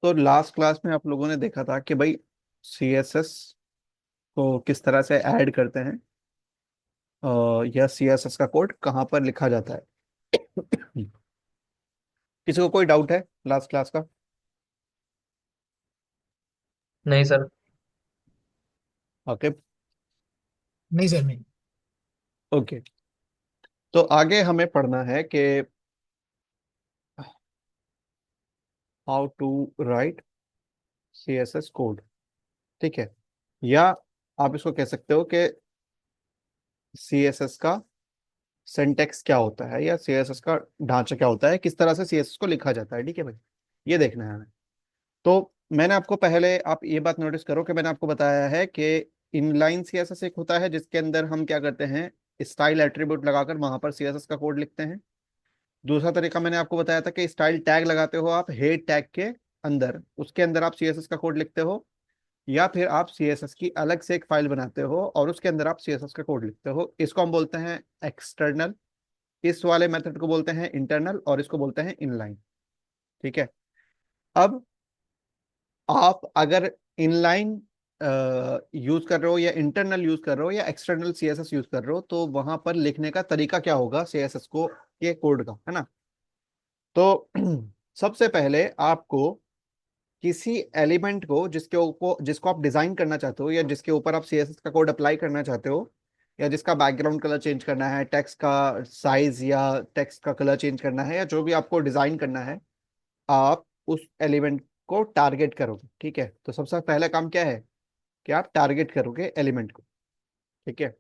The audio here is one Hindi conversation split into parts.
तो लास्ट क्लास में आप लोगों ने देखा था कि भाई सीएसएस को किस तरह से ऐड करते हैं, या सीएसएस का कोड कहाँ पर लिखा जाता है। किसी को कोई डाउट है लास्ट क्लास का? नहीं सर। ओके। नहीं सर, नहीं। ओके, तो आगे हमें पढ़ना है कि how to write CSS code. ठीक है, या आप इसको कह सकते हो कि सीएसएस का सिंटेक्स क्या होता है, या सीएसएस का ढांचा क्या होता है, किस तरह से सीएसएस को लिखा जाता है। ठीक है भाई, ये देखना है हमें। तो मैंने आपको पहले, आप ये बात नोटिस करो कि मैंने आपको बताया है कि इनलाइन सीएसएस एक होता है जिसके अंदर हम क्या करते हैं, स्टाइल एट्रीब्यूट लगाकर वहां पर सीएसएस का कोड लिखते हैं। दूसरा तरीका मैंने आपको बताया था कि स्टाइल टैग लगाते हो आप हेड टैग के अंदर, उसके अंदर आप सीएसएस का कोड लिखते हो। या फिर आप सीएसएस की अलग से एक फाइल बनाते हो और उसके अंदर आप सीएसएस का कोड लिखते हो। इसको हम बोलते हैं एक्सटर्नल, इस वाले मेथड को बोलते हैं इंटरनल, और इसको बोलते हैं इनलाइन। ठीक है। अब आप अगर इनलाइन यूज कर रहे हो, या इंटरनल यूज कर रहे हो, या एक्सटर्नल सीएसएस यूज कर रहे हो, तो वहां पर लिखने का तरीका क्या होगा सीएसएस को, ये कोड का, है ना। तो सबसे पहले आपको किसी एलिमेंट को जिसको आप डिजाइन करना चाहते हो, या जिसके ऊपर आप सीएसएस का कोड अप्लाई करना चाहते हो, या जिसका बैकग्राउंड कलर चेंज करना है, टेक्स्ट का साइज या टेक्स्ट का कलर चेंज करना है, या जो भी आपको डिजाइन करना है, आप उस एलिमेंट को टारगेट करोगे। ठीक है, तो सबसे पहला काम क्या है कि आप टारगेट करोगे एलिमेंट को। ठीक है,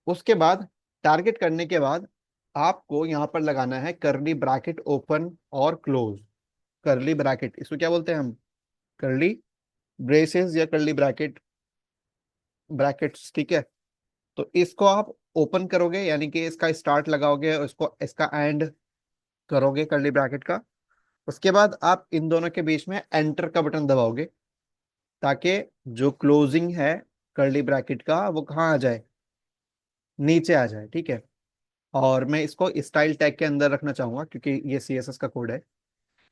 उसके बाद टारगेट करने के बाद आपको यहां पर लगाना है करली ब्रैकेट ओपन और क्लोज। करली ब्रैकेट, इसको क्या बोलते हैं हम, करली ब्रेसेस या करली ब्रैकेट्स। ठीक है, तो इसको आप ओपन करोगे, यानी कि इसका स्टार्ट लगाओगे और इसको इसका एंड करोगे करली ब्रैकेट का। उसके बाद आप इन दोनों के बीच में एंटर का बटन दबाओगे, ताकि जो क्लोजिंग है करली ब्रैकेट का वो कहाँ आ जाए, नीचे आ जाए। ठीक है, और मैं इसको स्टाइल टैग के अंदर रखना चाहूंगा क्योंकि ये सीएसएस का कोड है।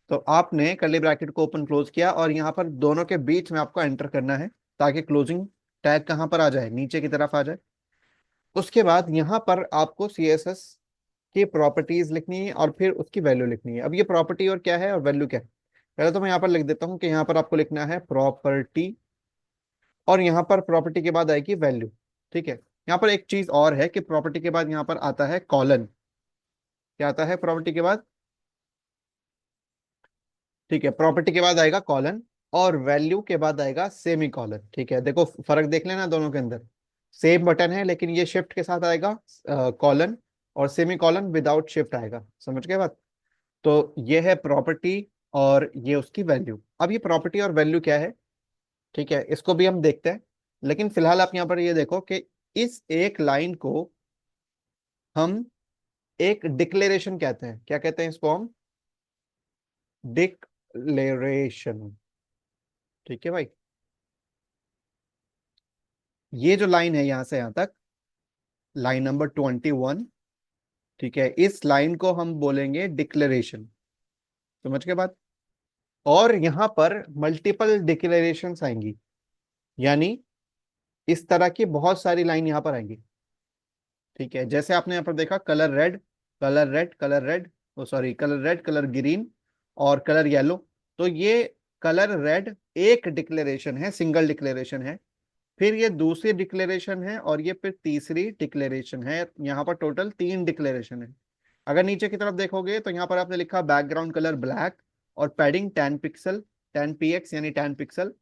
तो आपने करली ब्रैकेट को ओपन क्लोज किया और यहाँ पर दोनों के बीच में आपको एंटर करना है, ताकि क्लोजिंग टैग कहाँ पर आ जाए, नीचे की तरफ आ जाए। उसके बाद यहाँ पर आपको सीएसएस की प्रॉपर्टीज लिखनी है और फिर उसकी वैल्यू लिखनी है। अब ये प्रॉपर्टी और क्या है और वैल्यू क्या है, पहले तो मैं यहाँ पर लिख देता हूँ कि यहाँ पर आपको लिखना है प्रॉपर्टी, और यहाँ पर प्रॉपर्टी के बाद आएगी वैल्यू। ठीक है, यहाँ पर एक चीज और है कि प्रॉपर्टी के बाद यहाँ पर आता है कॉलन। क्या आता है प्रॉपर्टी के बाद? ठीक है, प्रॉपर्टी के बाद आएगा कॉलन, और वैल्यू के बाद आएगा सेमी कॉलन। ठीक है, देखो फर्क देख लेना दोनों के अंदर, सेम बटन है लेकिन ये शिफ्ट के साथ आएगा कॉलन, और सेमी कॉलन विदाउट शिफ्ट आएगा। समझ गए बात? तो ये है प्रॉपर्टी और ये उसकी वैल्यू। अब ये प्रॉपर्टी और वैल्यू क्या है, ठीक है, इसको भी हम देखते हैं। लेकिन फिलहाल आप यहाँ पर ये देखो कि इस एक लाइन को हम एक डिक्लेरेशन कहते हैं। क्या कहते हैं इसको हम? डिक्लेरेशन। ठीक है भाई, ये जो लाइन है यहां से यहां तक, लाइन नंबर 21, ठीक है, इस लाइन को हम बोलेंगे डिक्लेरेशन। समझ के बाद, और यहां पर मल्टीपल डिक्लेरेशंस आएंगी, यानी इस तरह की बहुत सारी लाइन यहां पर आएंगी। ठीक है, जैसे आपने यहाँ पर देखा colour red, colour red, colour red, oh sorry colour red, colour green और कलर येलो। तो ये कलर रेड एक डिक्लेरेशन है, सिंगल डिक्लेरेशन है। फिर ये दूसरी डिक्लेरेशन है, और ये फिर तीसरी डिक्लेरेशन है। यहाँ पर टोटल 3 डिक्लेरेशन है। अगर नीचे की तरफ देखोगे तो यहाँ पर आपने लिखा बैकग्राउंड कलर ब्लैक और पैडिंग 10 पिक्सल, 10 px यानी 10 पिक्सल।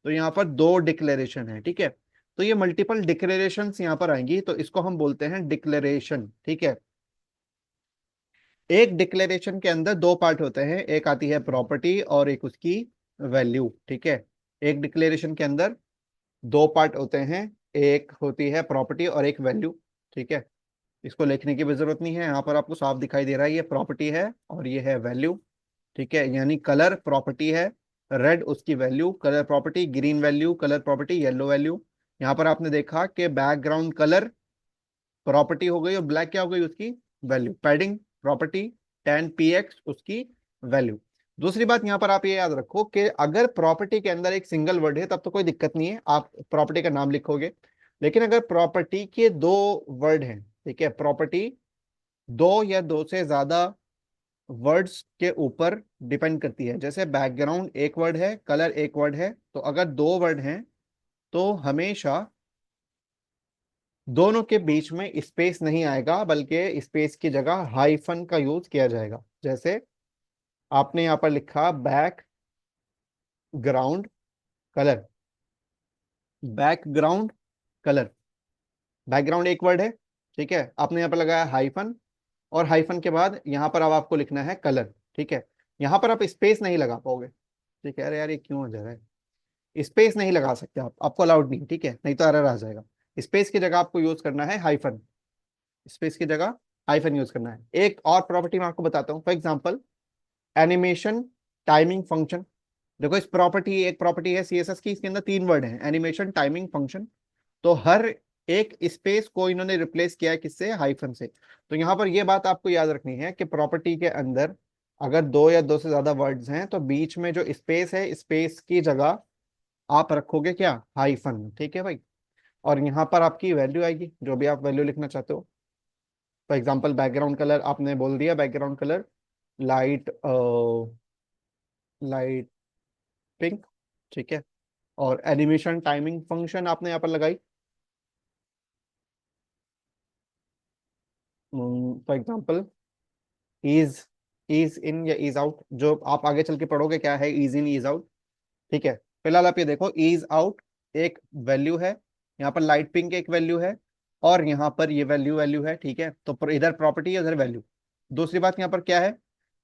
तो यहाँ पर 2 डिक्लेरेशन है। ठीक है, तो ये मल्टीपल डिक्लेरेशन यहाँ पर आएंगी, तो इसको हम बोलते हैं डिक्लेरेशन। ठीक है, एक डिक्लेरेशन के अंदर 2 पार्ट होते हैं, एक आती है प्रॉपर्टी और एक उसकी वैल्यू। ठीक है, एक डिक्लेरेशन के अंदर 2 पार्ट होते हैं, एक होती है प्रॉपर्टी और एक वैल्यू। ठीक है, इसको लिखने की भी जरूरत नहीं है, यहाँ पर आपको साफ दिखाई दे रहा है, ये प्रॉपर्टी है और ये है वैल्यू। ठीक है, यानी कलर प्रॉपर्टी है, रेड उसकी value, colour property green value, colour property yellow value. यहाँ पर आपने देखा कि बैकग्राउंड कलर प्रॉपर्टी हो गई और ब्लैक क्या हो गई, उसकी वैल्यू। पैडिंग प्रॉपर्टी 10 px उसकी वैल्यू। दूसरी बात यहाँ पर आप ये याद रखो कि अगर प्रॉपर्टी के अंदर एक सिंगल वर्ड है तब तो कोई दिक्कत नहीं है, आप प्रॉपर्टी का नाम लिखोगे। लेकिन अगर प्रॉपर्टी के दो वर्ड हैं, ठीक है, प्रॉपर्टी दो या दो से ज्यादा वर्ड्स के ऊपर डिपेंड करती है, जैसे बैकग्राउंड एक वर्ड है, कलर एक वर्ड है, तो अगर दो वर्ड हैं तो हमेशा दोनों के बीच में स्पेस नहीं आएगा, बल्कि स्पेस की जगह हाइफन का यूज किया जाएगा। जैसे आपने यहाँ पर लिखा background colour, background colour, background एक वर्ड है, ठीक है, आपने यहाँ पर लगाया हाइफन, और हाइफन के बाद यहाँ पर अब आपको लिखना है कलर, ठीक है। यहाँ पर आप स्पेस नहीं लगा पाओगे, ठीक है, अरे यार ये क्यों हो जा रहा है, स्पेस नहीं लगा सकते आप, आपको अलाउड नहीं, ठीक है, नहीं तो एरर आ जाएगा। स्पेस की जगह आपको यूज करना है हाइफन, स्पेस की जगह हाइफन यूज करना है। एक और प्रॉपर्टी मैं आपको बताता हूँ, for example animation timing function. देखो इस प्रॉपर्टी, एक प्रॉपर्टी है सीएसएस की, इसके अंदर तीन वर्ड हैं, एनिमेशन टाइमिंग फंक्शन। तो हर एक स्पेस को इन्होंने रिप्लेस किया है किससे, हाइफन से। तो यहाँ पर यह बात आपको याद रखनी है कि प्रॉपर्टी के अंदर अगर दो या दो से ज्यादा वर्ड्स हैं तो बीच में जो स्पेस है, स्पेस की जगह आप रखोगे क्या, हाइफन, ठीक है भाई। और यहाँ पर आपकी वैल्यू आएगी, जो भी आप वैल्यू लिखना चाहते हो। फॉर एग्जाम्पल बैकग्राउंड कलर आपने बोल दिया, background colour light light pink, ठीक है। और एनिमेशन टाइमिंग फंक्शन आपने यहाँ पर लगाई, for example is is in या इज आउट, जो आप आगे चल के पढ़ोगे क्या है इज इन इज आउट, ठीक है। फिलहाल आप ये देखो इज आउट एक वैल्यू है, यहाँ पर लाइट पिंक एक वैल्यू है, और यहाँ पर ये वैल्यू वैल्यू है, ठीक है। तो इधर प्रॉपर्टी है, उधर वैल्यू। दूसरी बात यहाँ पर क्या है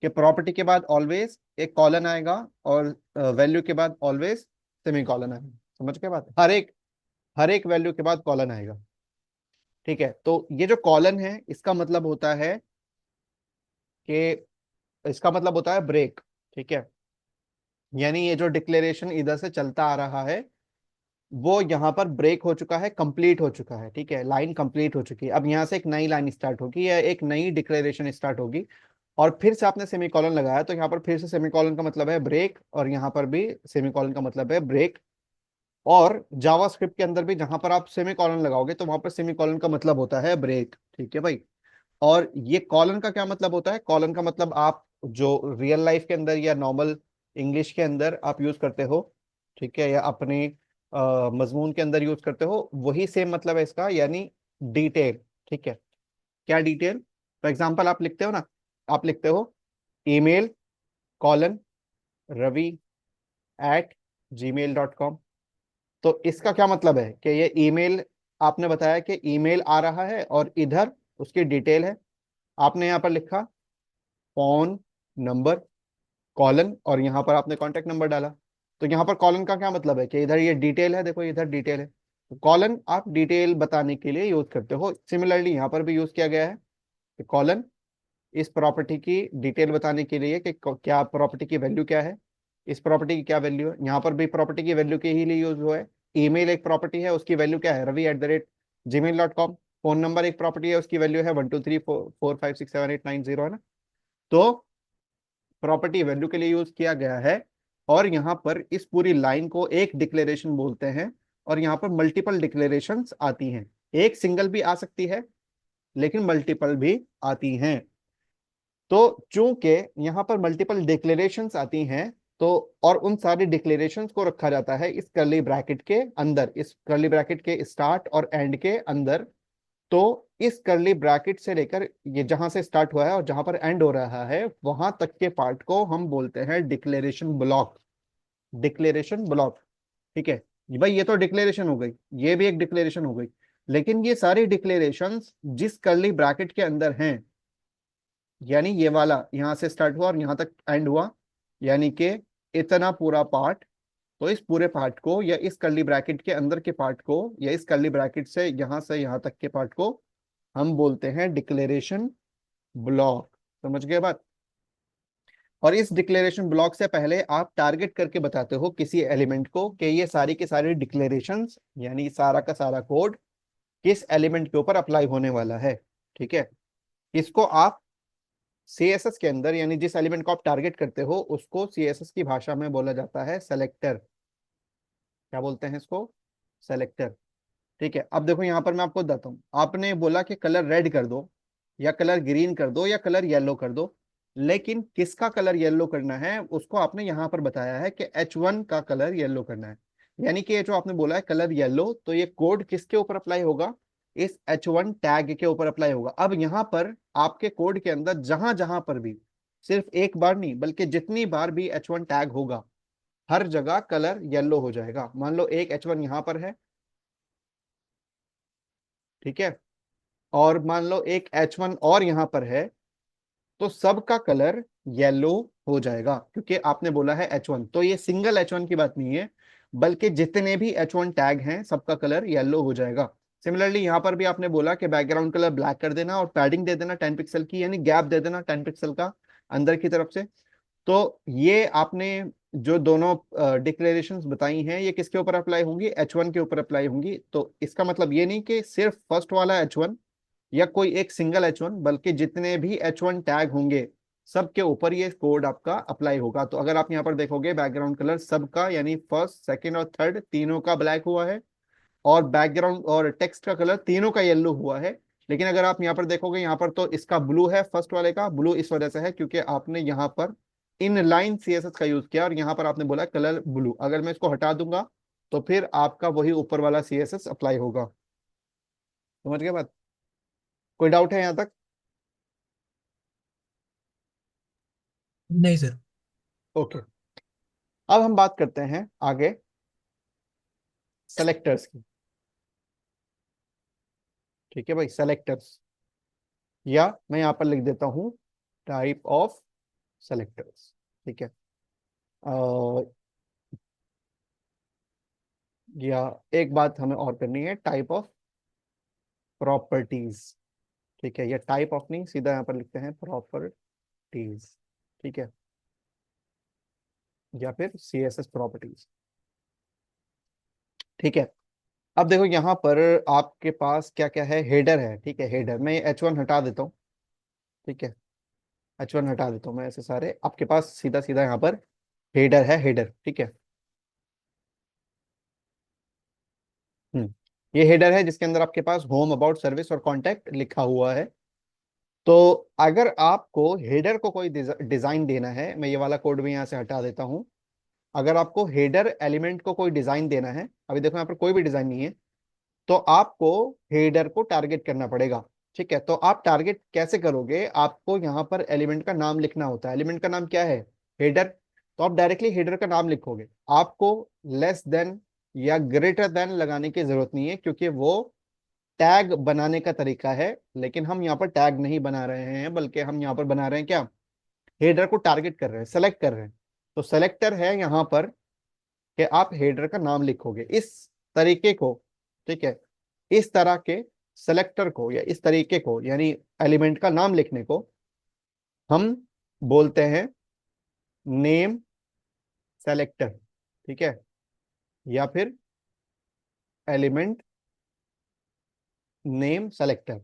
कि प्रॉपर्टी के बाद ऑलवेज एक कॉलन आएगा, और वैल्यू के बाद ऑलवेज सेमी कॉलन आएगा। समझ के बात, हर एक वैल्यू के बाद कॉलन आएगा, ठीक है। तो ये जो कॉलन है इसका मतलब होता है कि इसका मतलब होता है ब्रेक, ठीक है। यानी ये जो डिक्लेरेशन इधर से चलता आ रहा है वो यहाँ पर ब्रेक हो चुका है, कंप्लीट हो चुका है, ठीक है, लाइन कंप्लीट हो चुकी है। अब यहाँ से एक नई लाइन स्टार्ट होगी या एक नई डिक्लेरेशन स्टार्ट होगी, और फिर से आपने सेमीकोलन लगाया, तो यहाँ पर फिर से सेमीकोलन का मतलब है ब्रेक, और यहाँ पर भी सेमीकोलन का मतलब है ब्रेक। और जावास्क्रिप्ट के अंदर भी जहां पर आप सेमीकोलन लगाओगे तो वहां पर सेमीकोलन का मतलब होता है ब्रेक, ठीक है भाई। और ये कॉलन का क्या मतलब होता है, कॉलन का मतलब आप जो रियल लाइफ के अंदर या नॉर्मल इंग्लिश के अंदर आप यूज करते हो, ठीक है, या अपने मजमून के अंदर यूज करते हो, वही सेम मतलब है इसका, यानी डिटेल, ठीक है। क्या डिटेल, फॉर एग्जाम्पल आप लिखते हो ना, आप लिखते हो ईमेल कॉलन ravi@gmail.com। तो इसका क्या मतलब है कि ये ईमेल, आपने बताया कि ईमेल आ रहा है और इधर उसकी डिटेल है। आपने यहाँ पर लिखा फोन नंबर कॉलन, और यहाँ पर आपने कॉन्टेक्ट नंबर डाला। तो यहाँ पर कॉलन का क्या मतलब है कि इधर ये डिटेल है, देखो इधर डिटेल है, तो कॉलन आप डिटेल बताने के लिए यूज करते हो। सिमिलरली यहाँ पर भी यूज किया गया है कि कॉलन इस प्रॉपर्टी की डिटेल बताने के लिए कि क्या प्रॉपर्टी की वैल्यू क्या है, इस प्रॉपर्टी की क्या वैल्यू है। यहाँ पर भी प्रॉपर्टी की वैल्यू के ही लिए यूज हुआ है। ईमेल एक प्रॉपर्टी है, उसकी वैल्यू क्या है, ravi@gmail.com। फोन नंबर एक प्रॉपर्टी है, उसकी वैल्यू है 123456789 है ना। तो प्रॉपर्टी वैल्यू के लिए यूज किया गया है, और यहाँ पर इस पूरी लाइन को एक डिक्लेरेशन बोलते हैं। और यहाँ पर मल्टीपल डिक्लेरेशंस आती हैं, एक सिंगल भी आ सकती है लेकिन मल्टीपल भी आती हैं। तो चूंकि यहाँ पर मल्टीपल डिक्लेरेशंस आती हैं, तो और उन सारी डिक्लेरेशंस को रखा जाता है इस कर्ली ब्रैकेट के अंदर, इस कर्ली ब्रैकेट के स्टार्ट और एंड के अंदर। तो इस कर्ली ब्रैकेट से लेकर ये जहां से स्टार्ट हुआ है और जहां पर एंड हो रहा है वहां तक के पार्ट को हम बोलते हैं डिक्लेरेशन ब्लॉक, डिक्लेरेशन ब्लॉक, ठीक है। भाई ये तो डिक्लेरेशन हो गई, ये भी एक डिक्लेरेशन हो गई, लेकिन ये सारी डिक्लेरेशंस जिस कर्ली ब्रैकेट के अंदर हैं, यानी ये वाला यहाँ से स्टार्ट हुआ और यहाँ तक एंड हुआ, यानी कि इतना पूरा पार्ट, तो इस पूरे पार्ट को या इस कर्ली ब्रैकेट के अंदर के पार्ट को या इस कर्ली ब्रैकेट से यहाँ तक के पार्ट को हम बोलते हैं डिक्लेरेशन ब्लॉक। समझ गए बात। और इस डिक्लेरेशन ब्लॉक से पहले आप टारगेट करके बताते हो किसी एलिमेंट को कि ये सारी के सारे डिक्लेरेशंस यानी सारा का सारा कोड किस एलिमेंट के ऊपर अप्लाई होने वाला है, ठीक है। इसको आप सीएसएस के अंदर यानी जिस एलिमेंट को आप टारगेट करते हो उसको सीएसएस की भाषा में बोला जाता है सेलेक्टर। क्या बोलते हैं इसको? सेलेक्टर। ठीक है, अब देखो यहाँ पर मैं आपको बताता हूँ। आपने बोला कि कलर रेड कर दो या कलर ग्रीन कर दो या कलर येलो कर दो, लेकिन किसका कलर येलो करना है उसको आपने यहाँ पर बताया है कि H1 का कलर येलो करना है। यानी कि ये जो आपने बोला है कलर येलो, तो ये कोड किसके ऊपर अप्लाई होगा? इस H1 टैग के ऊपर अप्लाई होगा। अब यहाँ पर आपके कोड के अंदर जहां जहां पर भी, सिर्फ एक बार नहीं बल्कि जितनी बार भी H1 टैग होगा, हर जगह कलर येलो हो जाएगा। मान लो एक H1 यहाँ पर है, ठीक है, और मान लो एक H1 और यहां पर है, तो सबका कलर येलो हो जाएगा क्योंकि आपने बोला है H1। तो ये सिंगल H1 की बात नहीं है, बल्कि जितने भी H1 टैग हैं सबका कलर येलो हो जाएगा। सिमिलरली यहां पर भी आपने बोला कि बैकग्राउंड कलर ब्लैक कर देना और पैडिंग दे देना 10 पिक्सल की, यानी गैप दे देना 10 पिक्सल का अंदर की तरफ से। तो ये आपने जो दोनों डिक्लेरेशंस बताई हैं ये किसके ऊपर अप्लाई होंगी? H1 के ऊपर अप्लाई होंगी। तो इसका मतलब ये नहीं कि सिर्फ फर्स्ट वाला H1 या कोई एक सिंगल H1, बल्कि जितने भी H1 टैग होंगे सबके ऊपर ये कोड आपका अप्लाई होगा। तो अगर आप यहाँ पर देखोगे बैकग्राउंड कलर सबका यानी फर्स्ट सेकंड और थर्ड तीनों का ब्लैक हुआ है, और बैकग्राउंड और टेक्स्ट का कलर तीनों का येलो हुआ है। लेकिन अगर आप यहाँ पर देखोगे यहाँ पर तो इसका ब्लू है, फर्स्ट वाले का ब्लू इस वजह से है क्योंकि आपने यहाँ पर इन लाइन सीएसएस का यूज किया और यहाँ पर आपने बोला कलर ब्लू। अगर मैं इसको हटा दूंगा तो फिर आपका वही ऊपर वाला सीएसएस अप्लाई होगा। समझ गए बात? कोई डाउट है यहाँ तक? नहीं सर। ओके, अब हम बात करते हैं आगे सेलेक्टर्स की। ठीक है भाई, सेलेक्टर्स, या मैं यहाँ पर लिख देता हूँ टाइप ऑफ सेलेक्टर्स। ठीक है, या एक बात हमें और करनी है, टाइप ऑफ प्रॉपर्टीज। ठीक है, या टाइप ऑफ नहीं, सीधा यहाँ पर लिखते हैं प्रॉपर्टीज। ठीक है, या फिर सीएसएस प्रॉपर्टीज। ठीक है, अब देखो यहाँ पर आपके पास क्या क्या है, हेडर है। ठीक है, हेडर मैं H1 हटा देता हूँ। ठीक है, H1 हटा देता हूँ मैं, ऐसे सारे आपके पास सीधा सीधा यहाँ पर हेडर है, हेडर। ठीक है, हम्म, ये हेडर है जिसके अंदर आपके पास होम, अबाउट, सर्विस और कॉन्टैक्ट लिखा हुआ है। तो अगर आपको हेडर को कोई डिजाइन देना है, मैं ये वाला कोड भी यहाँ से हटा देता हूँ। अगर आपको हेडर एलिमेंट को कोई डिजाइन देना है, अभी देखो यहाँ पर कोई भी डिजाइन नहीं है, तो आपको हेडर को टारगेट करना पड़ेगा। ठीक है, तो आप टारगेट कैसे करोगे? आपको यहाँ पर एलिमेंट का नाम लिखना होता है। एलिमेंट का नाम क्या है? हेडर। तो आप डायरेक्टली हेडर का नाम लिखोगे। आपको लेस देन या ग्रेटर देन लगाने की जरूरत नहीं है क्योंकि वो टैग बनाने का तरीका है। लेकिन हम यहाँ पर टैग नहीं बना रहे हैं, बल्कि हम यहाँ पर बना रहे हैं क्या? हेडर को टारगेट कर रहे हैं, सेलेक्ट कर रहे हैं। तो सेलेक्टर है यहाँ पर कि आप हेडर का नाम लिखोगे इस तरीके को। ठीक है, इस तरह के सेलेक्टर को या इस तरीके को यानी एलिमेंट का नाम लिखने को हम बोलते हैं नेम सेलेक्टर। ठीक है, या फिर एलिमेंट नेम सेलेक्टर।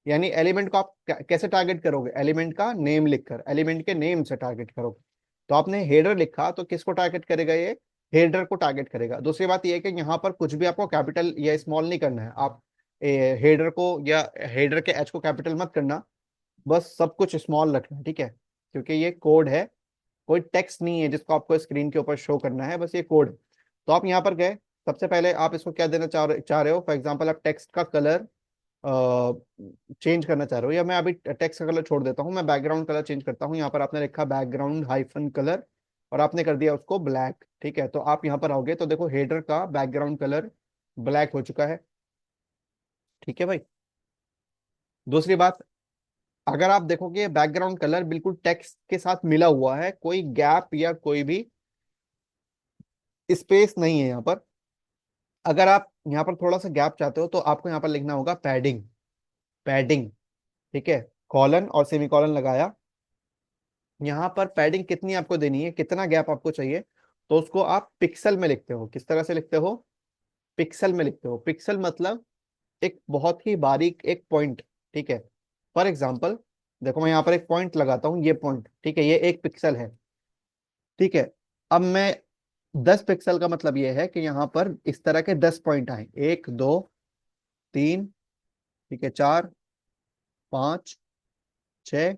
यानी एलिमेंट को आप कैसे टारगेट करोगे? एलिमेंट का नेम लिखकर, एलिमेंट के नेम से टारगेट करोगे। तो आपने हेडर लिखा तो किसको टारगेट करेगा? ये हेडर को टारगेट करेगा। दूसरी बात ये है कि यहाँ पर कुछ भी आपको कैपिटल या स्मॉल नहीं करना है। आप हेडर को या हेडर के एच को कैपिटल मत करना, बस सब कुछ स्मॉल रखना है। ठीक है, क्योंकि ये कोड है, कोई टेक्स्ट नहीं है जिसको आपको स्क्रीन के ऊपर शो करना है, बस ये कोड है। तो आप यहाँ पर गए, सबसे पहले आप इसको क्या देना चाह रहे हो? फॉर एग्जाम्पल आप टेक्स्ट का कलर चेंज करना चाह रहे हो, या मैं अभी टेक्स्ट का कलर छोड़ देता हूँ, मैं बैकग्राउंड कलर चेंज करता हूँ। यहाँ पर आपने लिखा बैकग्राउंड हाइफन कलर और आपने कर दिया उसको ब्लैक। ठीक है, तो आप यहाँ पर आओगे तो देखो हेडर का बैकग्राउंड कलर ब्लैक हो चुका है। ठीक है भाई, दूसरी बात, अगर आप देखोगे बैकग्राउंड कलर बिल्कुल टेक्स्ट के साथ मिला हुआ है, कोई गैप या कोई भी स्पेस नहीं है यहाँ पर। अगर आप यहाँ पर थोड़ा सा गैप चाहते हो तो आपको यहाँ पर लिखना होगा पैडिंग, पैडिंग। ठीक है, कॉलन और सेमी कॉलन लगाया। यहाँ पर पैडिंग कितनी आपको देनी है, कितना गैप आपको चाहिए, तो उसको आप पिक्सल में लिखते हो। किस तरह से लिखते हो? पिक्सल में लिखते हो। पिक्सल मतलब एक बहुत ही बारीक एक पॉइंट। ठीक है, फॉर एग्जाम्पल देखो मैं यहाँ पर एक पॉइंट लगाता हूँ, ये पॉइंट, ठीक है, ये 1 पिक्सल है। ठीक है। अब मैं 10 पिक्सल का मतलब ये है कि यहाँ पर इस तरह के 10 पॉइंट आए, 1 2 3, ठीक है, 4 5 6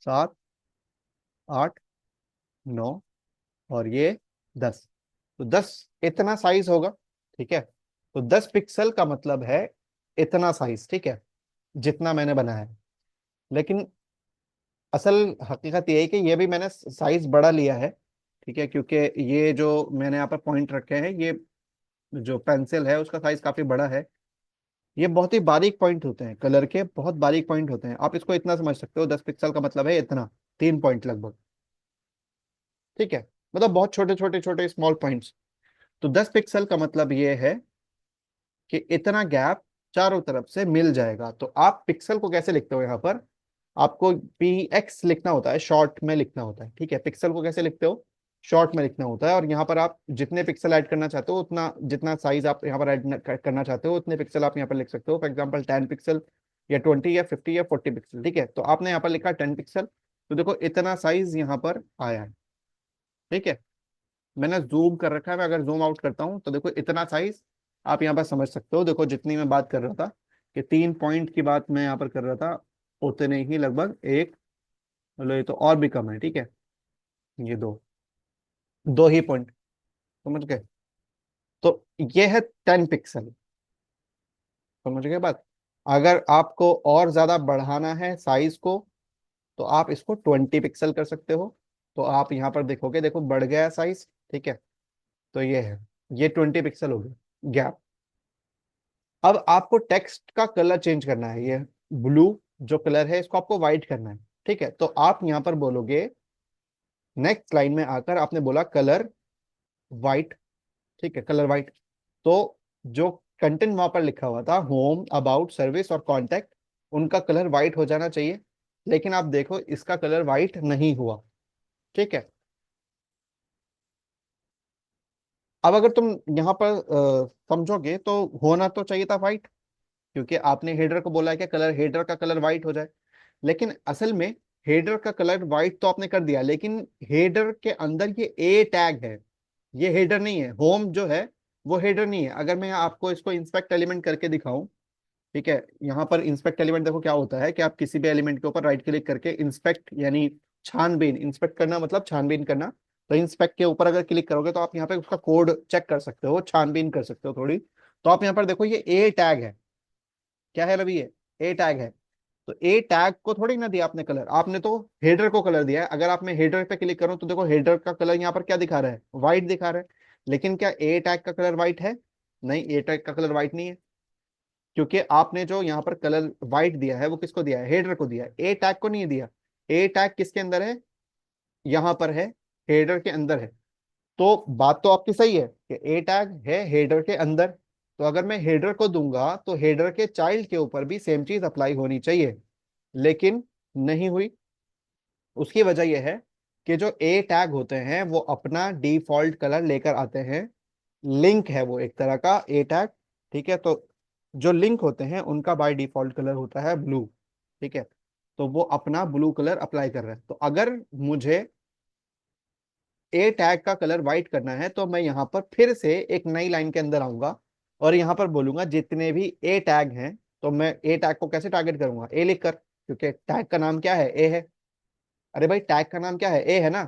7 8 9 और ये 10। तो 10 इतना साइज होगा। ठीक है। तो 10 पिक्सल का मतलब है इतना साइज, ठीक है, जितना मैंने बनाया है। लेकिन असल हकीकत ये है कि ये भी मैंने साइज बड़ा लिया है। ठीक है, क्योंकि ये जो मैंने यहाँ पर पॉइंट रखे हैं, ये जो पेंसिल है उसका साइज काफी बड़ा है। ये बहुत ही बारीक पॉइंट होते हैं, कलर के बहुत बारीक पॉइंट होते हैं। आप इसको इतना समझ सकते हो, 10 पिक्सल का मतलब है इतना, 3 पॉइंट लगभग। ठीक है, मतलब बहुत छोटे छोटे छोटे स्मॉल पॉइंट्स। तो 10 पिक्सल का मतलब ये है कि इतना गैप चारों तरफ से मिल जाएगा। तो आप पिक्सल को कैसे लिखते हो यहाँ पर, आपको PX लिखना होता है, शॉर्ट में लिखना होता है। ठीक है, पिक्सल को कैसे लिखते हो, शॉर्ट में लिखना होता है। और यहाँ पर आप जितने पिक्सल ऐड करना चाहते हो उतना, जितना साइज आप यहाँ पर ऐड करना चाहते हो उतने पिक्सल आप यहाँ पर लिख सकते हो। फॉर एग्जाम्पल 10 पिक्सल या 20 या 50 या 40 पिक्सल। ठीक है, तो आपने यहाँ पर लिखा 10 पिक्सल, तो देखो इतना साइज यहाँ पर आया है। ठीक है, मैंने जूम कर रखा है, मैं अगर जूम आउट करता हूँ तो देखो इतना साइज आप यहाँ पर समझ सकते हो। देखो जितनी मैं बात कर रहा था कि 3 पॉइंट की बात मैं यहाँ पर कर रहा था, उतने ही लगभग एक, मतलब ये तो और भी कम है। ठीक है, ये दो, दो ही पॉइंट, समझ गए। तो ये है 10 पिक्सल, समझ गए बात। अगर आपको और ज्यादा बढ़ाना है साइज को, तो आप इसको 20 पिक्सल कर सकते हो। तो आप यहाँ पर देखोगे, देखो बढ़ गया साइज। ठीक है, तो ये है, ये 20 पिक्सल हो गया गैप। अब आपको टेक्स्ट का कलर चेंज करना है, ये ब्लू जो कलर है इसको आपको व्हाइट करना है। ठीक है, तो आप यहां पर बोलोगे, नेक्स्ट लाइन में आकर आपने बोला कलर व्हाइट। ठीक है, कलर व्हाइट। तो जो कंटेंट वहां पर लिखा हुआ था, होम, अबाउट, सर्विस और कॉन्टैक्ट, उनका कलर व्हाइट हो जाना चाहिए। लेकिन आप देखो इसका कलर व्हाइट नहीं हुआ। ठीक है, अब अगर तुम यहाँ पर समझोगे तो होना तो चाहिए था व्हाइट, क्योंकि आपने हेडर को बोला है कि कलर, हेडर का कलर व्हाइट हो जाए। लेकिन असल में हेडर का कलर व्हाइट तो आपने कर दिया, लेकिन हेडर के अंदर ये ए टैग है, ये हेडर नहीं है। होम जो है वो हेडर नहीं है। अगर मैं आपको इसको इंस्पेक्ट एलिमेंट करके दिखाऊं, ठीक है, यहाँ पर इंस्पेक्ट एलिमेंट देखो क्या होता है कि आप किसी भी एलिमेंट के ऊपर राइट क्लिक करके इंस्पेक्ट, यानी छानबीन, इंस्पेक्ट करना मतलब छानबीन करना। तो इंस्पेक्ट के ऊपर अगर क्लिक करोगे तो आप यहाँ पे उसका कोड चेक कर सकते हो, छानबीन कर सकते हो थोड़ी। तो आप यहाँ पर देखो ये ए टैग है, क्या है रवि, ये ए टैग है। तो ए टैग को थोड़ी ना दिया आपने कलर, आपने तो हेडर को कलर दिया है। अगर आप मैं हेडर पे क्लिक करूं तो देखो हेडर का कलर यहाँ पर क्या दिखा रहा है, व्हाइट दिखा रहा है। लेकिन क्या ए टैग का कलर व्हाइट है, नहीं, ए टैग का कलर व्हाइट नहीं है। क्योंकि आपने जो यहाँ पर कलर व्हाइट दिया है वो किसको दिया है, हेडर को दिया है, ए टैग को नहीं दिया। ए टैग किसके अंदर है, यहाँ पर है, हेडर के अंदर है। तो बात तो आपकी सही है कि ए टैग है हेडर के अंदर। तो अगर मैं हेडर को दूंगा तो हेडर के चाइल्ड के ऊपर भी सेम चीज अप्लाई होनी चाहिए, लेकिन नहीं हुई। उसकी वजह यह है कि जो ए टैग होते हैं वो अपना डिफॉल्ट कलर लेकर आते हैं। लिंक है वो एक तरह का ए टैग। ठीक है, तो जो लिंक होते हैं उनका बाय डिफॉल्ट कलर होता है ब्लू। ठीक है, तो वो अपना ब्लू कलर अप्लाई कर रहा है। तो अगर मुझे ए टैग का कलर व्हाइट करना है तो मैं यहाँ पर फिर से एक नई लाइन के अंदर आऊंगा और यहाँ पर बोलूंगा जितने भी ए टैग हैं। तो मैं ए टैग को कैसे टारगेट करूंगा, ए लिखकर, क्योंकि टैग का नाम क्या है, ए है। अरे भाई टैग का नाम क्या है, ए है ना।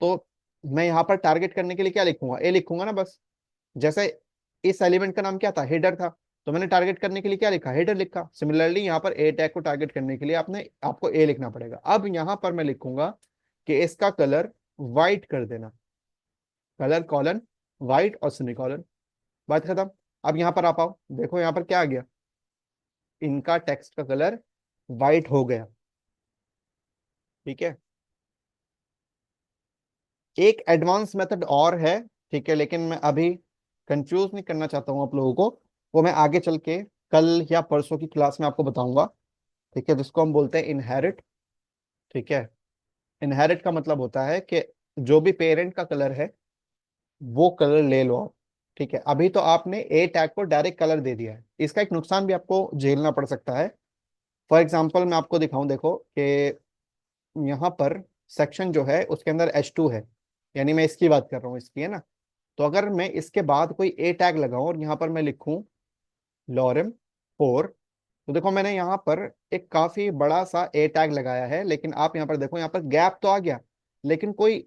तो मैं यहाँ पर टारगेट करने के लिए क्या लिखूंगा, ए लिखूंगा ना बस। जैसे इस एलिमेंट का नाम क्या था, हेडर था, तो मैंने टारगेट करने के लिए क्या लिखा, हेडर लिखा। सिमिलरली यहाँ पर ए टैग को टारगेट करने के लिए आपको ए लिखना पड़ेगा। अब यहाँ पर मैं लिखूंगा कि इसका कलर व्हाइट कर देना, कलर कॉलन व्हाइट और सेमीकॉलन, बात खत्म। अब यहाँ पर आ पाओ, देखो यहाँ पर क्या आ गया, इनका टेक्स्ट का कलर व्हाइट हो गया। ठीक है, एक एडवांस मेथड और है, ठीक है, लेकिन मैं अभी कंफ्यूज नहीं करना चाहता हूँ आप लोगों को। वो मैं आगे चल के कल या परसों की क्लास में आपको बताऊंगा। ठीक है, जिसको हम बोलते हैं इनहेरिट। ठीक है, इनहेरिट का मतलब होता है कि जो भी पेरेंट का कलर है वो कलर ले लो आप। ठीक है, अभी तो आपने ए टैग को डायरेक्ट कलर दे दिया है, इसका एक नुकसान भी आपको झेलना पड़ सकता है। फॉर एग्जाम्पल मैं आपको दिखाऊं, देखो कि यहाँ पर सेक्शन जो है उसके अंदर H2 है, यानी मैं इसकी बात कर रहा हूँ, इसकी है ना। तो अगर मैं इसके बाद कोई ए टैग लगाऊं और यहाँ पर मैं लिखूं लॉरम 4, तो देखो मैंने यहाँ पर एक काफी बड़ा सा ए टैग लगाया है, लेकिन आप यहाँ पर देखो, यहाँ पर गैप तो आ गया लेकिन कोई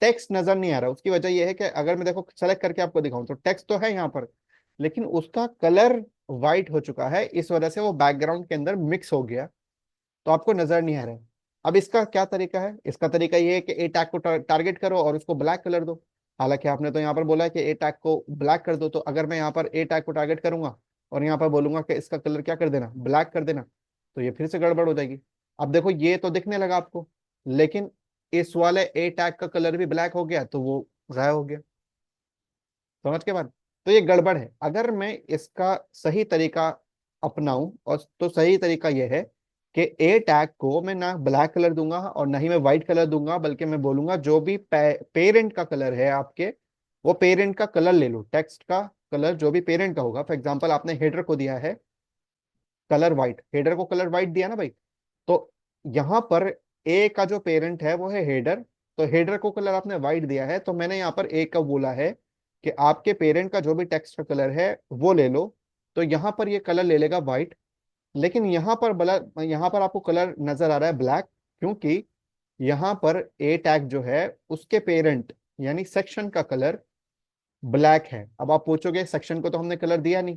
टेक्स्ट नजर नहीं आ रहा। उसकी वजह यह है कि अगर मैं देखो सेलेक्ट करके आपको दिखाऊं तो टेक्स्ट तो है यहाँ पर, लेकिन उसका कलर वाइट हो चुका है, इस वजह से वो बैकग्राउंड के अंदर मिक्स हो गया, तो आपको नजर नहीं आ रहा है। अब इसका क्या तरीका है? इसका तरीका ये है कि ए टैग को टारगेट करो और उसको ब्लैक कलर दो। हालांकि आपने तो यहाँ पर बोला है कि ए टैग को ब्लैक कर दो, तो अगर मैं यहाँ पर ए टैग को टारगेट करूंगा और यहाँ पर बोलूंगा कि इसका कलर क्या कर देना, ब्लैक कर देना, तो ये फिर से गड़बड़ हो जाएगी। अब देखो ये तो दिखने लगा आपको, लेकिन इस वाले ए टैग का कलर भी ब्लैक हो गया तो वो गायब हो गया। समझ के बाद? तो ये गड़बड़ है। अगर मैं इसका सही तरीका अपनाऊं, और तो सही तरीका यह है कि ए टैग को मैं ना ब्लैक कलर दूंगा और ना ही मैं व्हाइट कलर दूंगा, बल्कि मैं बोलूंगा जो भी पेरेंट का कलर है आपके, वो पेरेंट का कलर ले लो, टेक्स्ट का कलर जो भी पेरेंट का होगा। फॉर एग्जाम्पल आपने हेडर को दिया है कलर व्हाइट, हेडर को कलर व्हाइट दिया ना भाई, तो यहाँ पर ए का जो पेरेंट है वो है हेडर, तो हेडर को कलर आपने व्हाइट दिया है, तो मैंने यहाँ पर ए का बोला है कि आपके पेरेंट का जो भी टेक्स्ट का कलर है वो ले लो, तो यहाँ पर ये कलर ले लेगा व्हाइट। लेकिन यहाँ पर आपको कलर नजर आ रहा है ब्लैक, क्योंकि यहाँ पर ए टैग जो है उसके पेरेंट यानी सेक्शन का कलर ब्लैक है। अब आप पूछोगे सेक्शन को तो हमने कलर दिया नहीं,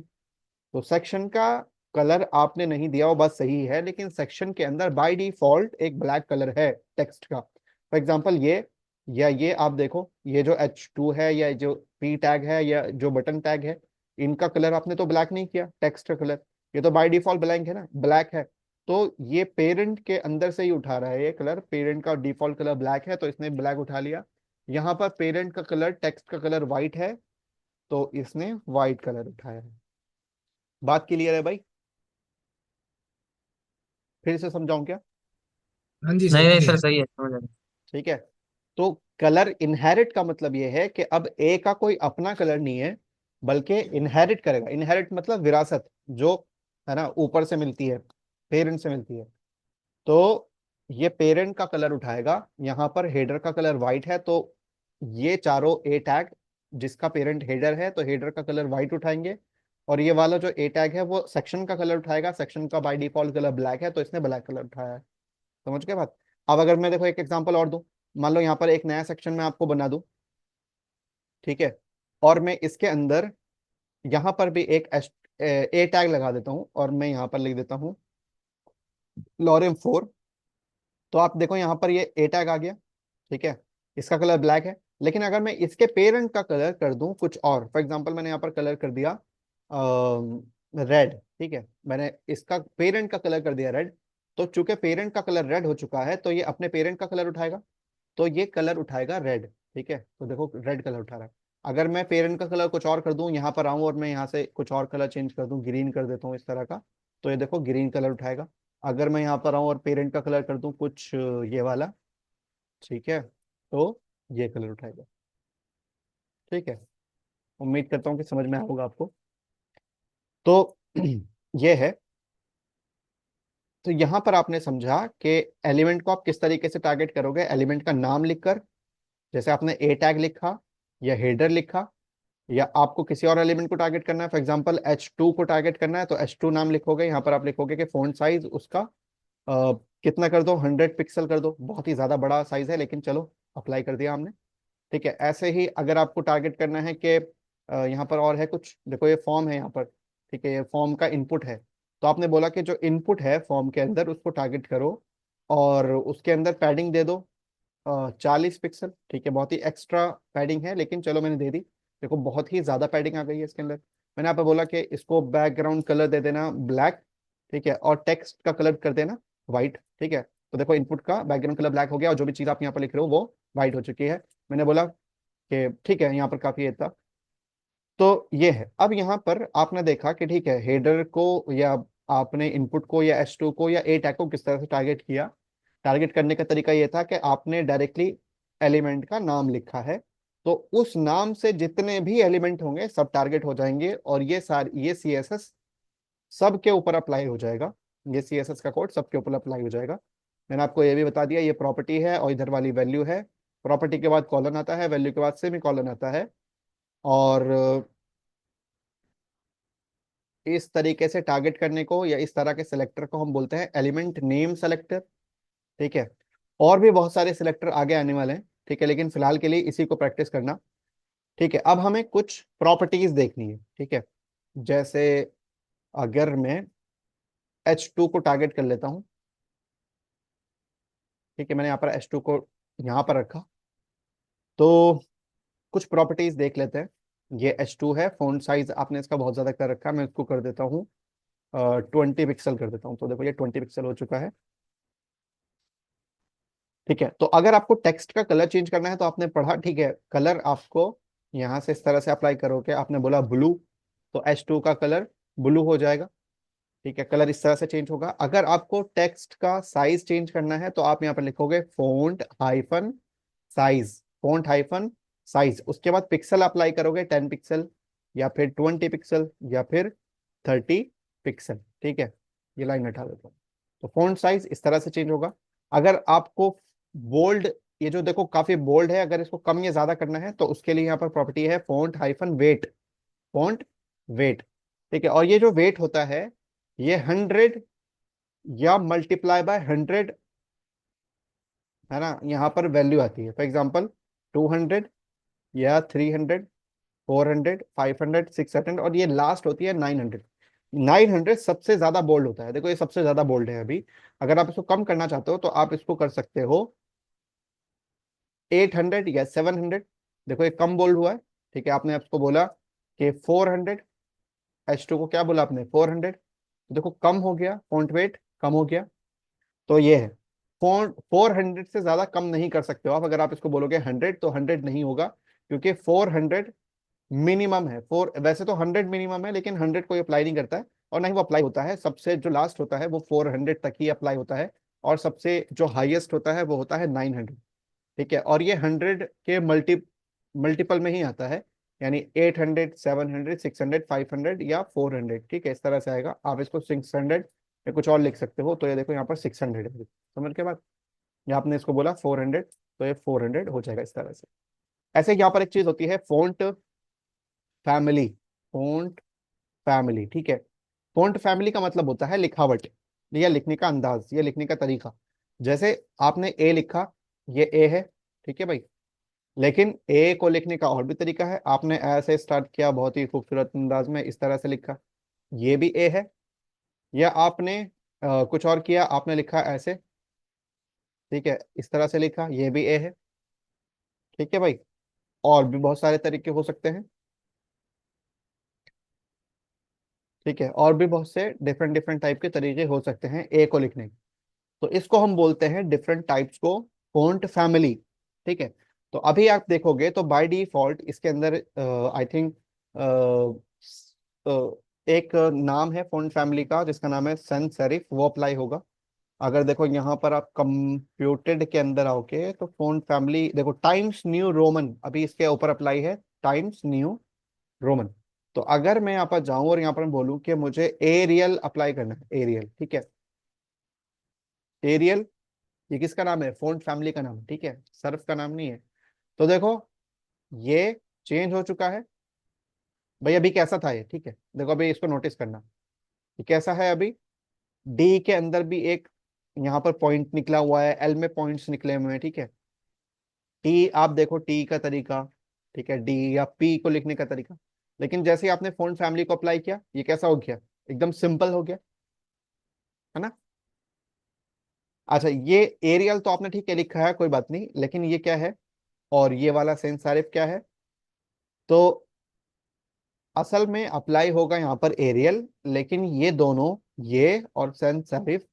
तो सेक्शन का कलर आपने नहीं दिया, वो बात सही है, लेकिन सेक्शन के अंदर बाय डिफॉल्ट एक ब्लैक कलर है टेक्स्ट का। फॉर एग्जांपल ये, या ये आप देखो, ये जो H2 है या जो P टैग है या जो बटन टैग है, इनका कलर आपने तो ब्लैक नहीं किया, टेक्स्ट का कलर ये तो बाय डिफॉल्ट ब्लैक है ना, ब्लैक है। तो ये पेरेंट के अंदर से ही उठा रहा है ये कलर, पेरेंट का डिफॉल्ट कलर ब्लैक है तो इसने ब्लैक उठा लिया। यहाँ पर पेरेंट का कलर, टेक्स्ट का कलर व्हाइट है, तो इसने व्हाइट कलर उठाया है। बात क्लियर है भाई? फिर से समझाऊं क्या? हाँ जी सर, नहीं नहीं क्लियर सर, है। सही है, समझ आ गया। ठीक है। तो कलर इनहेरिट का मतलब यह है कि अब ए का कोई अपना कलर नहीं है, बल्कि इनहेरिट करेगा। इनहेरिट मतलब विरासत, जो है ना ऊपर से मिलती है, पेरेंट से मिलती है। तो ये पेरेंट का कलर उठाएगा। यहाँ पर हेडर का कलर व्हाइट है, तो ये चारों ए टैग जिसका पेरेंट हेडर है तो हेडर का कलर व्हाइट उठाएंगे, और ये वाला जो ए टैग है वो सेक्शन का कलर उठाएगा, सेक्शन का बाय डिफॉल्ट कलर ब्लैक है तो इसने ब्लैक कलर उठाया है। समझ गए बात? अब अगर मैं देखो एक एग्जांपल और दूं, मान लो यहाँ पर एक नया सेक्शन मैं आपको बना दूं, ठीक है, और मैं इसके अंदर यहाँ पर भी एक ए टैग लगा देता हूँ और मैं यहाँ पर लिख देता हूँ लॉरेम 4। तो आप देखो यहाँ पर ये ए टैग आ गया, ठीक है, इसका कलर ब्लैक है। लेकिन अगर मैं इसके पेरेंट का कलर कर दूं कुछ और, फॉर एग्जांपल मैंने यहाँ पर कलर कर दिया रेड, ठीक है, मैंने इसका पेरेंट का कलर कर दिया रेड, तो चूंकि पेरेंट का कलर रेड हो चुका है तो ये अपने पेरेंट का कलर उठाएगा, तो ये कलर उठाएगा रेड। ठीक है, तो देखो रेड कलर उठा रहा है। अगर मैं पेरेंट का कलर कुछ और कर दूं, यहाँ पर आऊं और मैं यहाँ से कुछ और कलर चेंज कर दूं, ग्रीन कर देता हूँ इस तरह का, तो ये देखो ग्रीन कलर उठाएगा। अगर मैं यहाँ पर आऊं और पेरेंट का कलर कर दूं कुछ ये वाला, ठीक है, तो ये कलर उठाएगा। ठीक है, उम्मीद करता हूँ कि समझ में आएगा आपको। तो ये है। तो यहाँ पर आपने समझा कि एलिमेंट को आप किस तरीके से टारगेट करोगे, एलिमेंट का नाम लिखकर, जैसे आपने ए टैग लिखा या हेडर लिखा, या आपको किसी और एलिमेंट को टारगेट करना है, फॉर एग्जांपल H2 को टारगेट करना है तो H2 नाम लिखोगे, यहाँ पर आप लिखोगे कि फ़ॉन्ट साइज उसका कितना कर दो, 100 पिक्सल कर दो, बहुत ही ज़्यादा बड़ा साइज है लेकिन चलो अप्लाई कर दिया हमने। ठीक है, ऐसे ही अगर आपको टारगेट करना है कि यहाँ पर और है कुछ, देखो ये फॉर्म है यहाँ पर, ठीक है, ये फॉर्म का इनपुट है, तो आपने बोला कि जो इनपुट है फॉर्म के अंदर उसको टारगेट करो और उसके अंदर पैडिंग दे दो 40 पिक्सल। ठीक है, बहुत ही एक्स्ट्रा पैडिंग है लेकिन चलो मैंने दे दी। देखो बहुत ही ज्यादा पैडिंग आ गई है इसके अंदर। मैंने यहाँ पे बोला कि इसको बैकग्राउंड कलर दे देना ब्लैक, ठीक है, और टेक्स्ट का कलर कर देना व्हाइट। ठीक है, तो देखो इनपुट का बैकग्राउंड कलर ब्लैक हो गया और जो भी चीज आप यहाँ पर लिख रहे हो वो व्हाइट हो चुकी है। मैंने बोला कि ठीक है, यहाँ पर काफी है था। तो ये है। अब यहाँ पर आपने देखा कि ठीक है, हेडर को या आपने इनपुट को या H2 को या ए टैग को किस तरह से टारगेट किया। टारगेट करने का तरीका ये था कि आपने डायरेक्टली एलिमेंट का नाम लिखा है, तो उस नाम से जितने भी एलिमेंट होंगे सब टारगेट हो जाएंगे और ये CSS सब के ऊपर अप्लाई हो जाएगा। ये CSS का कोड सबके ऊपर अप्लाई हो जाएगा। मैंने आपको ये भी बता दिया, ये प्रॉपर्टी है और इधर वाली वैल्यू है। प्रॉपर्टी के बाद कॉलन आता है, वैल्यू के बाद सेमी कॉलन आता है। और इस तरीके से टारगेट करने को या इस तरह के सिलेक्टर को हम बोलते हैं एलिमेंट नेम सेलेक्टर। ठीक है। और भी बहुत सारे सिलेक्टर आगे आने वाले हैं, ठीक है, लेकिन फिलहाल के लिए इसी को प्रैक्टिस करना। ठीक है, अब हमें कुछ प्रॉपर्टीज देखनी है। ठीक है, जैसे अगर मैं H2 को टारगेट कर लेता हूं। ठीक है, मैंने यहाँ पर H2 को यहाँ पर रखा, तो कुछ प्रॉपर्टीज देख लेते हैं। ये H2 है, फ़ॉन्ट साइज आपने इसका बहुत ज़्यादा कर रखा है, मैं इसको कर देता हूँ 20 पिक्सल कर देता हूँ। तो देखो ये 20 पिक्सल हो चुका है। ठीक है, तो अगर आपको टेक्स्ट का कलर चेंज करना है तो आपने पढ़ा, ठीक है, कलर आपको यहाँ से इस तरह से अप्लाई करोगे। आपने बोला ब्लू, तो H2 का कलर ब्लू हो जाएगा। ठीक है, कलर इस तरह से चेंज होगा। अगर आपको टेक्स्ट का साइज चेंज करना है तो आप यहाँ पर लिखोगे font hyphen size, font hyphen size, उसके बाद पिक्सल अप्लाई करोगे 10 पिक्सल या फिर 20 पिक्सल या फिर 30 पिक्सल। ठीक है, ये लाइन हटा देता हूँ। तो फ़ॉन्ट साइज इस तरह से चेंज होगा। अगर आपको बोल्ड, ये जो देखो काफी बोल्ड है, अगर इसको कम या ज्यादा करना है तो उसके लिए यहाँ पर प्रॉपर्टी है font hyphen weight, font weight. ठीक है, और ये जो वेट होता है ये 100 या मल्टीप्लाई बाय 100, है ना, यहाँ पर वैल्यू आती है। फॉर एग्जाम्पल 200 या 300, 400, 500, 600 और ये लास्ट होती है 900। 900 सबसे ज्यादा बोल्ड होता है, देखो ये सबसे ज्यादा बोल्ड है अभी। अगर आप इसको कम करना चाहते हो तो आप इसको कर सकते हो 800 या 700। देखो ये कम बोल्ड हुआ है। ठीक है, आपने आपको बोला कि 400, H2 को क्या बोला आपने 400, तो देखो कम हो गया, फॉन्ट वेट कम हो गया। तो ये है, फोन 400 से ज्यादा कम नहीं कर सकते हो आप। अगर आप इसको बोलोगे 100 तो 100 नहीं होगा, क्योंकि 400 मिनिमम है। फोर वैसे तो 100 मिनिमम है, लेकिन 100 कोई अप्लाई नहीं करता है, और ना ही वो अप्लाई होता है। सबसे जो लास्ट होता है वो 400 तक ही अप्लाई होता है, और सबसे जो हाईएस्ट होता है वो होता है 900। ठीक है, और ये 100 के मल्टीपल में ही आता है, यानी 800, 700, 600, 500 या 400। ठीक है, इस तरह से आएगा। आप इसको 600 या कुछ और लिख सकते हो। तो ये देखो यहाँ पर 600 है, समझ के बाद। या आपने इसको बोला 400, तो ये 400 हो जाएगा इस तरह से। ऐसे यहाँ पर एक चीज होती है फ़ॉन्ट फैमिली, फ़ॉन्ट फैमिली। ठीक है, फ़ॉन्ट फैमिली का मतलब होता है लिखावट, या लिखने का अंदाज, या लिखने का तरीका। जैसे आपने ए लिखा, ये ए है, ठीक है भाई, लेकिन ए को लिखने का और भी तरीका है। आपने ऐसे स्टार्ट किया बहुत ही खूबसूरत अंदाज में, इस तरह से लिखा, ये भी ए है। या आपने कुछ और किया, आपने लिखा ऐसे, ठीक है, इस तरह से लिखा, ये भी ए है। ठीक है भाई, और भी बहुत सारे तरीके हो सकते हैं। ठीक है, और भी बहुत से डिफरेंट डिफरेंट टाइप के तरीके हो सकते हैं ए को लिखने के। तो इसको हम बोलते हैं डिफरेंट टाइप्स को फ़ॉन्ट फैमिली। ठीक है, तो अभी आप देखोगे तो बाय डिफॉल्ट इसके अंदर आई थिंक एक नाम है फ़ॉन्ट फैमिली का जिसका नाम है सैंस सेरिफ, वो अप्लाई होगा। अगर देखो यहाँ पर आप कंप्यूटेड के अंदर आओगे तो फ़ॉन्ट फैमिली देखो टाइम्स न्यू रोमन अभी इसके ऊपर अप्लाई है, टाइम्स न्यू रोमन। तो अगर मैं यहाँ पर जाऊं और यहाँ पर बोलूं कि मुझे एरियल अप्लाई करना है, एरियल, ठीक है, एरियल, ये किसका नाम है, फ़ॉन्ट फैमिली का नाम है, ठीक है, सर्फ का नाम नहीं है। तो देखो ये चेंज हो चुका है भाई। अभी कैसा था ये, ठीक है, देखो अभी इसको नोटिस करना, ये कैसा है अभी। डी के अंदर भी एक यहाँ पर पॉइंट निकला हुआ है, एल में पॉइंट्स निकले हुए हैं। ठीक है, टी आप देखो, टी का तरीका, ठीक है, डी या पी को लिखने का तरीका। लेकिन जैसे ही आपने फ़ॉन्ट फैमिली को अप्लाई किया, ये कैसा हो गया, एकदम सिंपल हो गया, है ना। अच्छा, ये एरियल तो आपने ठीक है लिखा है, कोई बात नहीं, लेकिन ये क्या है, और ये वाला सेंस सारिफ क्या है। तो असल में अप्लाई होगा यहाँ पर एरियल, लेकिन ये दोनों, ये और सेंस सेरिफ,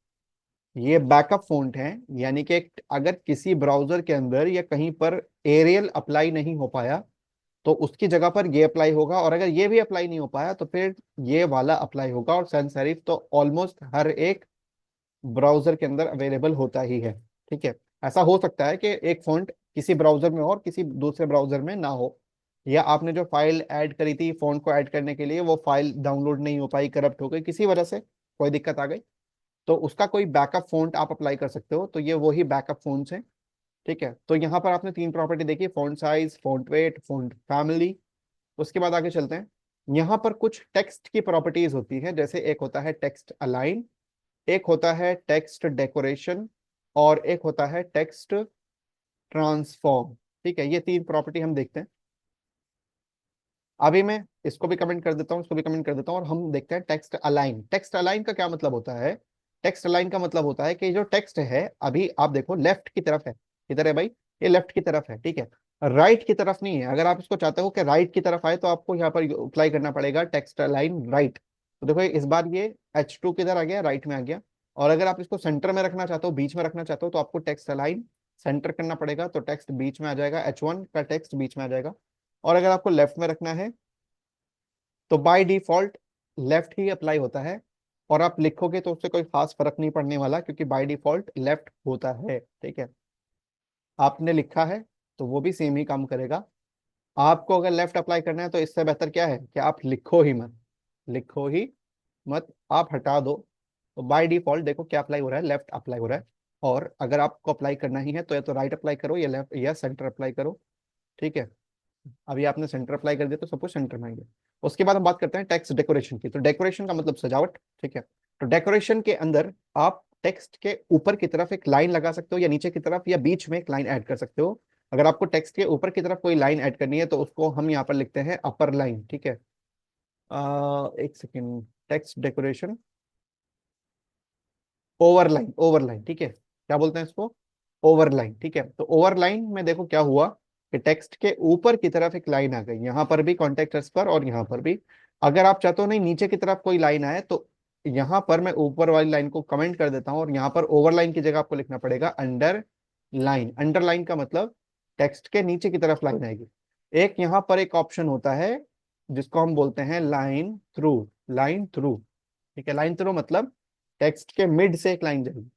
ये बैकअप फ़ॉन्ट हैं। यानी कि अगर किसी ब्राउजर के अंदर या कहीं पर एरियल अप्लाई नहीं हो पाया तो उसकी जगह पर ये अप्लाई होगा, और अगर ये भी अप्लाई नहीं हो पाया तो फिर ये वाला अप्लाई होगा। और सेंस सेरिफ तो ऑलमोस्ट हर एक ब्राउजर के अंदर अवेलेबल होता ही है। ठीक है, ऐसा हो सकता है कि एक फ़ॉन्ट किसी ब्राउजर में हो और किसी दूसरे ब्राउजर में ना हो, या आपने जो फाइल ऐड करी थी फ़ॉन्ट को ऐड करने के लिए वो फाइल डाउनलोड नहीं हो पाई, करप्ट हो गई, किसी वजह से कोई दिक्कत आ गई, तो उसका कोई बैकअप फ़ॉन्ट आप अप्लाई कर सकते हो, तो ये वही बैकअप फ़ॉन्ट्स हैं। ठीक है, तो यहाँ पर आपने तीन प्रॉपर्टी देखी, font size, font weight, font family. उसके बाद आगे चलते हैं। यहाँ पर कुछ टेक्स्ट की प्रॉपर्टीज होती हैं, जैसे एक होता है टेक्स्ट अलाइन, एक होता है टेक्स्ट डेकोरेशन, और एक होता है टेक्स्ट ट्रांसफॉर्म। ठीक है, ये तीन प्रॉपर्टी हम देखते हैं। अभी मैं इसको भी कमेंट कर देता हूँ, इसको भी कमेंट कर देता हूँ, और हम देखते हैं टेक्स्ट अलाइन। टेक्स्ट अलाइन का क्या मतलब होता है? टेक्स्ट अलाइन का मतलब होता है कि जो टेक्स्ट है, अभी आप देखो लेफ्ट की तरफ है, किधर है भाई? ये लेफ्ट की तरफ है, ठीक है, राइट की तरफ नहीं है। अगर आप इसको चाहते हो कि राइट की तरफ आए, तो आपको यहाँ पर अप्लाई करना पड़ेगा टेक्स्ट अलाइन राइट। तो देखो इस बार ये H2 किधर आ गया? राइट में आ गया। और अगर आप इसको सेंटर में रखना चाहते हो, बीच में रखना चाहते हो, तो आपको टेक्स्ट अलाइन सेंटर करना पड़ेगा, तो टेक्स्ट बीच में आ जाएगा, H1 का टेक्स्ट बीच में आ जाएगा। और अगर आपको लेफ्ट में रखना है, तो by default left he apply होता है। और आप लिखोगे तो उससे कोई खास फर्क नहीं पड़ने वाला, क्योंकि बाय डिफॉल्ट लेफ्ट होता है। ठीक है, आपने लिखा है तो वो भी सेम ही काम करेगा। आपको अगर लेफ्ट अप्लाई करना है, तो इससे बेहतर क्या है कि आप लिखो ही मत, लिखो ही मत, आप हटा दो। तो बाय डिफॉल्ट देखो क्या अप्लाई हो रहा है, लेफ्ट अप्लाई हो रहा है। और अगर आपको अप्लाई करना ही है, तो या तो राइट अप्लाई करो, या लेफ्ट या सेंटर अप्लाई करो। ठीक है, अभी आपने सेंटर अप्लाई कर दिया, तो सब कुछ सेंटर में आएंगे। उसके बाद हम बात करते हैं टेक्स्ट डेकोरेशन की। तो डेकोरेशन का मतलब सजावट। ठीक है, तो डेकोरेशन के अंदर आप टेक्स्ट के ऊपर की तरफ एक लाइन लगा सकते हो, या नीचे की तरफ, या बीच में एक लाइन ऐड कर सकते हो। अगर आपको टेक्स्ट के ऊपर की तरफ कोई लाइन ऐड करनी है, तो उसको हम यहाँ पर लिखते हैं अपर लाइन। ठीक है, एक second, text decoration overline, overline. ठीक है, क्या बोलते हैं इसको? ओवरलाइन। ठीक है, तो ओवरलाइन में देखो क्या हुआ कि टेक्स्ट के ऊपर की तरफ एक लाइन आ गई, यहां पर भी कॉन्टेक्ट अस पर, और यहां पर भी। अगर आप चाहते हो नहीं नीचे की तरफ कोई लाइन आए, तो यहां पर मैं ऊपर वाली लाइन को कमेंट कर देता हूं, और यहां पर ओवरलाइन की जगह आपको लिखना पड़ेगा अंडर लाइन। अंडरलाइन का मतलब टेक्स्ट के नीचे की तरफ लाइन आएगी। एक यहां पर एक ऑप्शन होता है जिसको हम बोलते हैं लाइन थ्रू। लाइन थ्रू, ठीक है, लाइन थ्रू मतलब टेक्स्ट के मिड से एक लाइन जाएगी।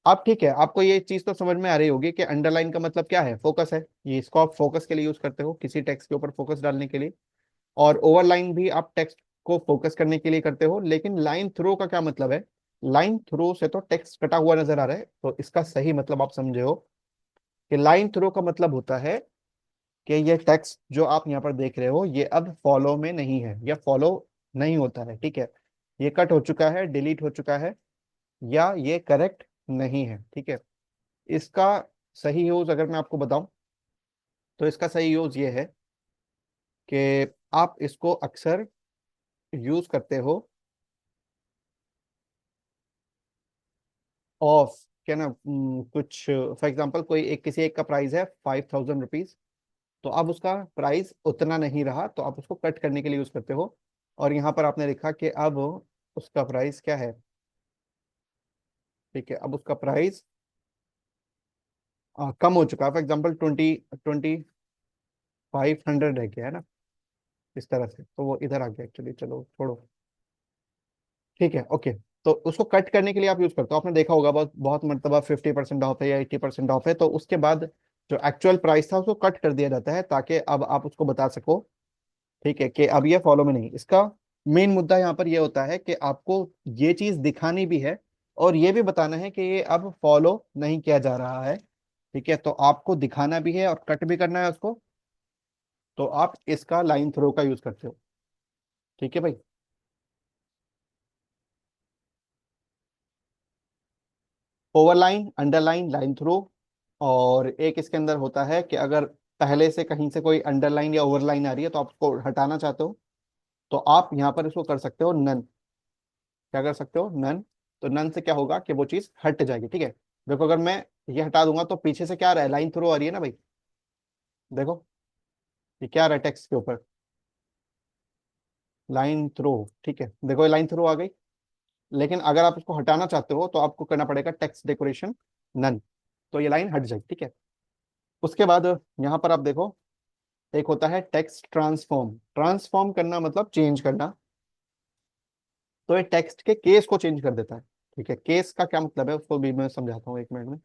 अब ठीक है, आपको ये चीज तो समझ में आ रही होगी कि अंडरलाइन का मतलब क्या है, फोकस है। ये इसको आप फोकस के लिए यूज करते हो, किसी टेक्स्ट के ऊपर फोकस डालने के लिए। और ओवरलाइन भी आप टेक्स्ट को फोकस करने के लिए करते हो। लेकिन लाइन थ्रो का क्या मतलब है? लाइन थ्रो से तो टेक्स्ट कटा हुआ नजर आ रहा है, तो इसका सही मतलब आप समझे हो कि लाइन थ्रो का मतलब होता है कि ये टेक्स्ट जो आप यहाँ पर देख रहे हो, ये अब फॉलो में नहीं है, या फॉलो नहीं होता है। ठीक है, ये कट हो चुका है, डिलीट हो चुका है, या ये करेक्ट नहीं है। ठीक है, इसका सही यूज अगर मैं आपको बताऊं, तो इसका सही यूज ये है कि आप इसको अक्सर यूज करते हो ऑफ, क्या ना, कुछ फॉर एग्जांपल कोई एक किसी एक का प्राइस है 5000 रुपीज, तो अब उसका प्राइस उतना नहीं रहा, तो आप उसको कट करने के लिए यूज करते हो। और यहाँ पर आपने लिखा कि अब उसका प्राइस क्या है। ठीक है, अब उसका प्राइस कम हो चुका है, फॉर एग्जाम्पल 2500 रह गया है ना, इस तरह से, तो वो इधर आ गया एक्चुअली, चलो छोड़ो। ठीक है, ओके। तो उसको कट करने के लिए आप यूज करते हो, आपने देखा होगा बहुत बहुत मरतबा 50% ऑफ है या 80% ऑफ है, तो उसके बाद जो एक्चुअल प्राइस था उसको कट कर दिया जाता है, ताकि अब आप उसको बता सको। ठीक है, कि अब ये फॉलो में नहीं। इसका मेन मुद्दा यहाँ पर ये होता है कि आपको ये चीज दिखानी भी है, और ये भी बताना है कि ये अब फॉलो नहीं किया जा रहा है। ठीक है, तो आपको दिखाना भी है और कट भी करना है उसको, तो आप इसका लाइन थ्रो का यूज करते हो। ठीक है भाई। Overline, underline, line through. और एक इसके अंदर होता है कि अगर पहले से कहीं से कोई अंडरलाइन या ओवरलाइन आ रही है, तो आप उसको हटाना चाहते हो, तो आप यहाँ पर इसको कर सकते हो नन। क्या कर सकते हो? नन। तो नन से क्या होगा कि वो चीज हट जाएगी। ठीक है, देखो अगर मैं ये हटा दूंगा, तो पीछे से क्या आ रहा है? लाइन थ्रू आ रही है ना भाई। देखो ये क्या आ रहा है टेक्स्ट के ऊपर? Line through. ठीक है, देखो ये लाइन थ्रू आ गई। लेकिन अगर आप इसको हटाना चाहते हो, तो आपको करना पड़ेगा टेक्स्ट डेकोरेशन नन, तो ये लाइन हट जाएगी। ठीक है, उसके बाद यहाँ पर आप देखो, एक होता है टेक्स्ट ट्रांसफॉर्म। ट्रांसफॉर्म करना मतलब चेंज करना, तो ये टेक्स्ट के केस को चेंज कर देता है। ठीक है, केस का क्या मतलब है उसको भी मैं समझाता हूँ, एक मिनट में।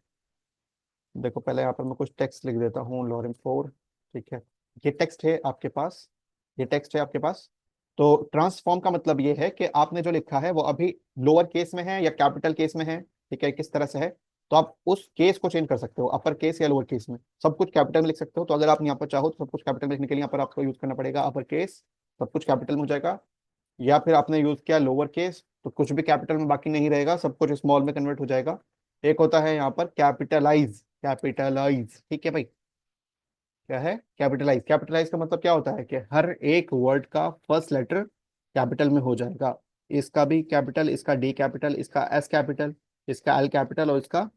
देखो पहले यहाँ पर मैं कुछ टेक्स्ट लिख देता हूँ, लॉरेम 4। ठीक है, ये टेक्स्ट है आपके पास, ये टेक्स्ट है आपके पास। तो ट्रांसफॉर्म का मतलब ये है कि आपने जो लिखा है वो अभी लोअर केस में है या कैपिटल केस में है, ठीक है, किस तरह से है। तो आप उस केस को चेंज कर सकते हो, अपर केस या लोअर केस में। सब कुछ कैपिटल में लिख सकते हो, तो अगर आप यहाँ पर चाहो तो सब कुछ कैपिटल में लिखने के लिए यहाँ पर आपको यूज करना पड़ेगा अपर केस, सब कुछ कैपिटल में हो जाएगा। या फिर आपने यूज किया लोअर केस, तो कुछ भी कैपिटल में बाकी नहीं रहेगा, सब कुछ स्मॉल में कन्वर्ट हो जाएगा। एक होता है यहाँ पर कैपिटलाइज, कैपिटलाइज, ठीक है भाई। क्या है कैपिटलाइज? कैपिटलाइज का मतलब क्या होता है कि हर एक वर्ड का फर्स्ट लेटर कैपिटल में हो जाएगा। इसका भी कैपिटल, इसका डी कैपिटल, इसका एस कैपिटल, इसका एल कैपिटल, और इसका,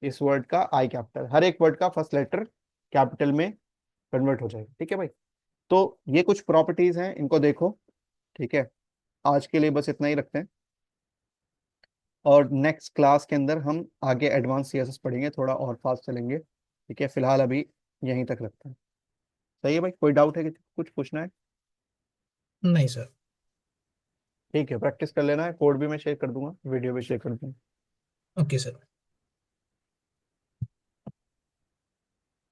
इस वर्ड का आई कैपिटल। हर एक वर्ड का फर्स्ट लेटर कैपिटल में कन्वर्ट हो जाएगा, ठीक है भाई। तो ये कुछ प्रॉपर्टीज हैं, इनको देखो, ठीक है। आज के लिए बस इतना ही रखते हैं, और नेक्स्ट क्लास के अंदर हम आगे एडवांस सीएसएस पढ़ेंगे, थोड़ा और फास्ट चलेंगे, ठीक है। फिलहाल अभी यहीं तक रखते हैं। सही है भाई, कोई डाउट है कि कुछ पूछना है? नहीं सर। ठीक है, प्रैक्टिस कर लेना है, कोड भी मैं शेयर कर दूंगा, वीडियो भी शेयर कर दूंगा। Okay sir.